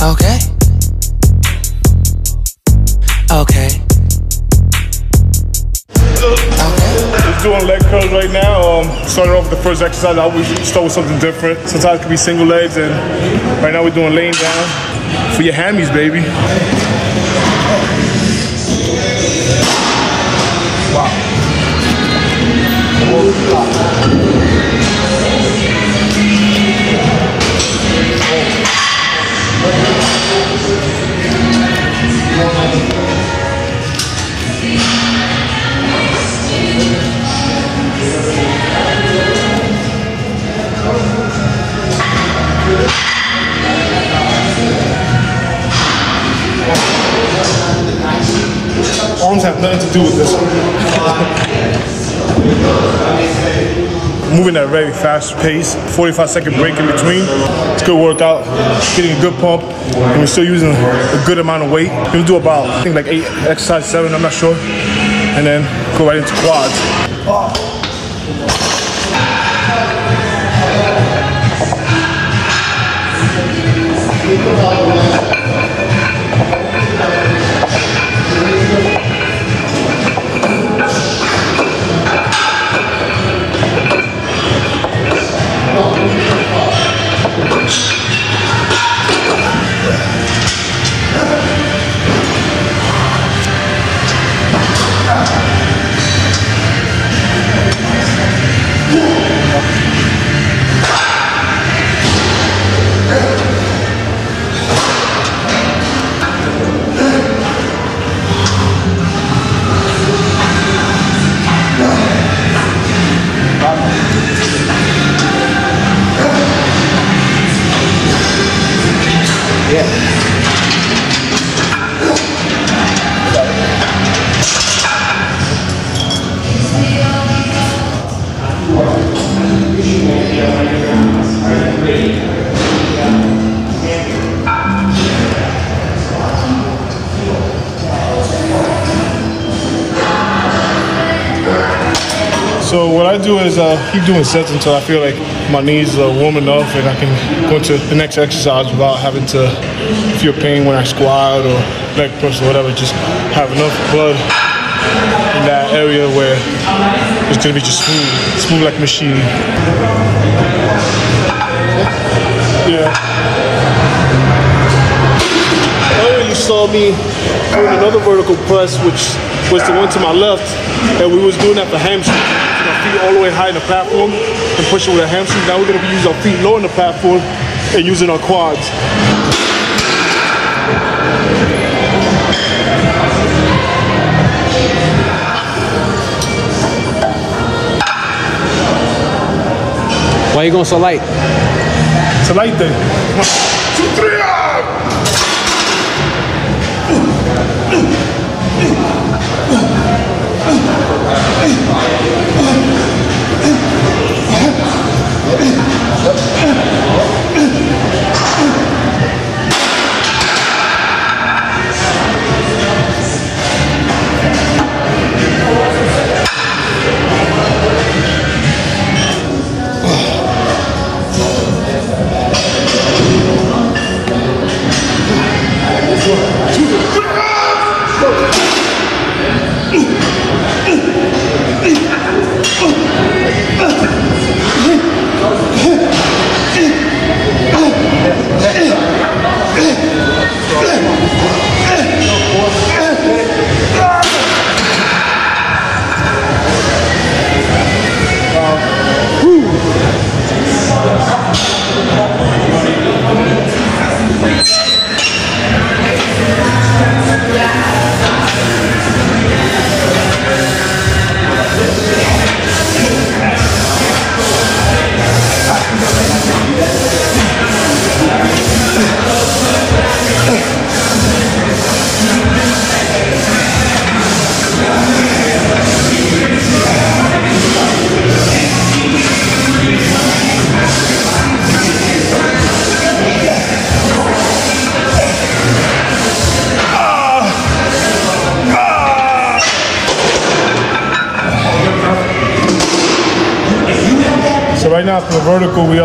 Okay. Okay. Just doing leg curls right now. Started off with the first exercise. I always start with something different. Sometimes it can be single legs, and right now we're doing laying down for your hammies, baby. Wow. Arms have nothing to do with this. Moving at a very fast pace, 45-second break in between. It's a good workout, getting a good pump, and we're still using a good amount of weight. We'll do about, I think like 8 exercises, 7, I'm not sure, and then go right into quads. So what I do is keep doing sets until I feel like my knees are warm enough and I can go into the next exercise without having to feel pain when I squat or leg press or whatever. Just have enough blood in that area where it's gonna be just smooth like a machine. Yeah. Earlier you saw me doing another vertical press, which was the one to my left, and we was doing that for hamstring. Our feet all the way high in the platform and pushing with our hamstrings. Now we're gonna be using our feet low in the platform and using our quads. Why are you going so light? It's a light day. 1, 2, 3, now for the vertical, we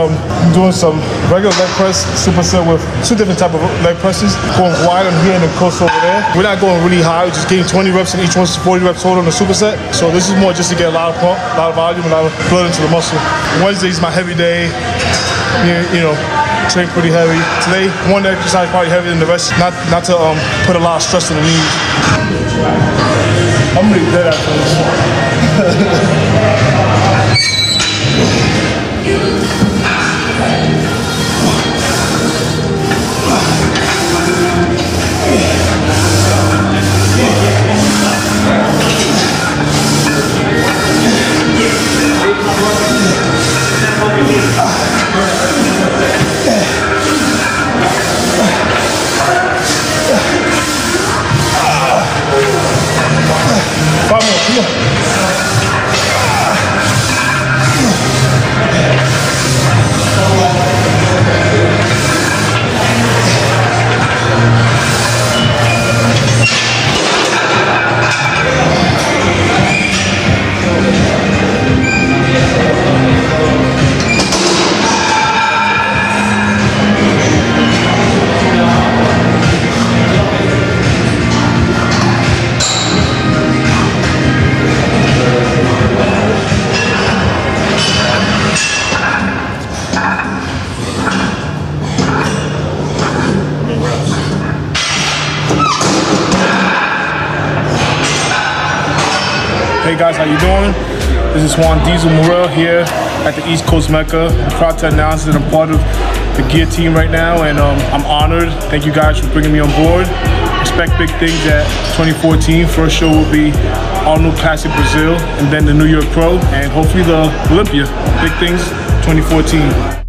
doing some regular leg press, superset with 2 different type of leg presses. Going wide on here and then close over there. We're not going really high, we're just getting 20 reps in each one, 40 reps total on the superset. So this is more just to get a lot of pump, a lot of volume, a lot of blood into the muscle. Wednesday's my heavy day. You know, train pretty heavy. Today, one exercise probably heavier than the rest, not to put a lot of stress on the knees. I'm really dead after this. Hey guys, how you doing? This is Juan Morel here at the East Coast Mecca. I'm proud to announce that I'm part of the gear team right now, and I'm honored. Thank you guys for bringing me on board. Expect big things at 2014. First show will be All New Classic Brazil, and then the New York Pro, and hopefully the Olympia. Big things 2014.